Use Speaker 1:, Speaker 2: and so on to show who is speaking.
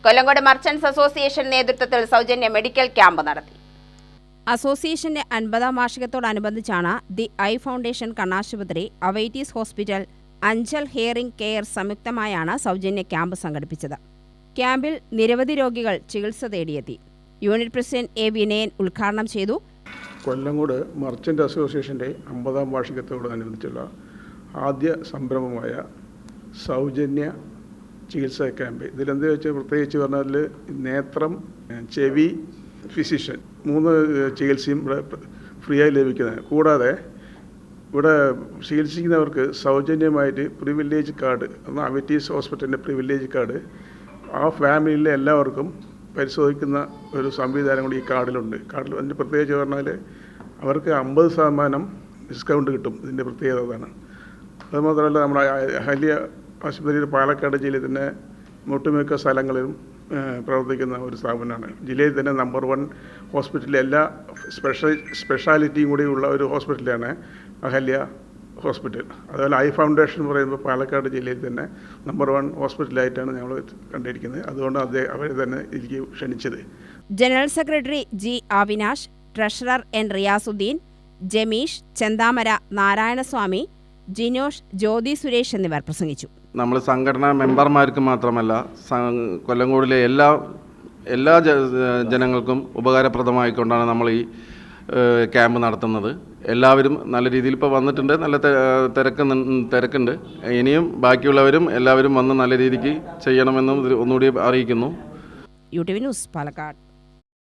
Speaker 1: Kollengode merchants association നേതൃത്വത്തിൽ സൗജന്യ medical camp നടത്തി.
Speaker 2: അസോസിയേഷന്റെ 50-ാം വാർഷികത്തോടനുബന്ധിച്ചാണ് ദി ഐ ഫൗണ്ടേഷൻ കണ്ണാശുപത്രി, Avitis hospital, Anchal hearing care സംയുക്തമായാണ് സൗജന്യ ക്യാമ്പ് സംഘടിപ്പിച്ചത്. ക്യാമ്പിൽ നിരവധി രോഗികൾ ചികിത്സ തേടിയെത്തി. യൂണിറ്റ് പ്രസിഡന്റ് എ വിനയൻ ഉദ്ഘാടനം ചെയ്തു.
Speaker 3: കൊല്ലങ്കോട് മർച്ചന്റ് അസോസിയേഷന്റെ 50-ാം വാർഷികത്തോടനുബന്ധിച്ചുള്ള ആദ്യ സംരംഭമായ സൗജന്യ ചികിത്സാ ക്യാമ്പ്. ഇതിലെന്താ വെച്ചാൽ പ്രത്യേകിച്ച് പറഞ്ഞാൽ നേത്രം, ചെവി, ഫിസിഷ്യൻ 3 ചികിത്സയും ഇവിടെ ഫ്രീ ആയി ലഭിക്കുന്നത്. കൂടാതെ ഇവിടെ ചികിത്സിക്കുന്നവർക്ക് സൗജന്യമായിട്ട് പ്രിവിലേജ് കാർഡ്, അവൈറ്റീസ് ഹോസ്പിറ്റലിൻ്റെ പ്രിവിലേജ് കാർഡ് ആ ഫാമിലിയിലെ എല്ലാവർക്കും പരിശോധിക്കുന്ന ഒരു സംവിധാനം കൂടി ഈ കാർഡിലുണ്ട്. അതിൻ്റെ പ്രത്യേകിച്ച് പറഞ്ഞാൽ അവർക്ക് 50% ഡിസ്കൗണ്ട് കിട്ടും. ഇതിൻ്റെ പ്രത്യേകത അതാണ്. അതുമാത്രമല്ല, നമ്മുടെ അഹല്യ ആശുപത്രിയിൽ പാലക്കാട് ജില്ലയിൽ തന്നെ ഒട്ടുമിക്ക സ്ഥലങ്ങളിലും പ്രവർത്തിക്കുന്ന ഒരു സ്ഥാപനമാണ്. ജില്ലയിൽ തന്നെ നമ്പർ 1 ഹോസ്പിറ്റലിൽ എല്ലാ സ്പെഷ്യാലിറ്റിയും കൂടിയുള്ള ഒരു ഹോസ്പിറ്റലാണ് അഹല്യ ഹോസ്പിറ്റൽ. അതുപോലെ ഐ ഫൗണ്ടേഷൻ എന്ന് പറയുമ്പോൾ പാലക്കാട് ജില്ലയിൽ തന്നെ നമ്പർ 1 ഹോസ്പിറ്റലായിട്ടാണ് ഞങ്ങൾ കണ്ടിരിക്കുന്നത്. അതുകൊണ്ട് അവരെ തന്നെ ഇതിലേക്ക് ക്ഷണിച്ചത്.
Speaker 2: General secretary G Avinash, treasurer N Riyasudheen, Jameesh, Chenthamara, Narayanaswamy, Jinosh, Jyothi Suresh എന്നിവർ പ്രസംഗിച്ചു.
Speaker 4: നമ്മൾ സംഘടനാ മെമ്പർമാർക്ക് മാത്രമല്ല, കൊല്ലങ്കോടിലെ എല്ലാ ജനങ്ങൾക്കും ഉപകാരപ്രദമായിക്കൊണ്ടാണ് നമ്മൾ ഈ ക്യാമ്പ് നടത്തുന്നത്. എല്ലാവരും നല്ല രീതിയിൽ ഇപ്പോൾ വന്നിട്ടുണ്ട്. നല്ല തിരക്കുണ്ട്. ഇനിയും ബാക്കിയുള്ളവരും എല്ലാവരും വന്ന് നല്ല രീതിക്ക് ചെയ്യണമെന്നും ഒന്നുകൂടി അറിയിക്കുന്നു.
Speaker 2: U T V news, Palakkad.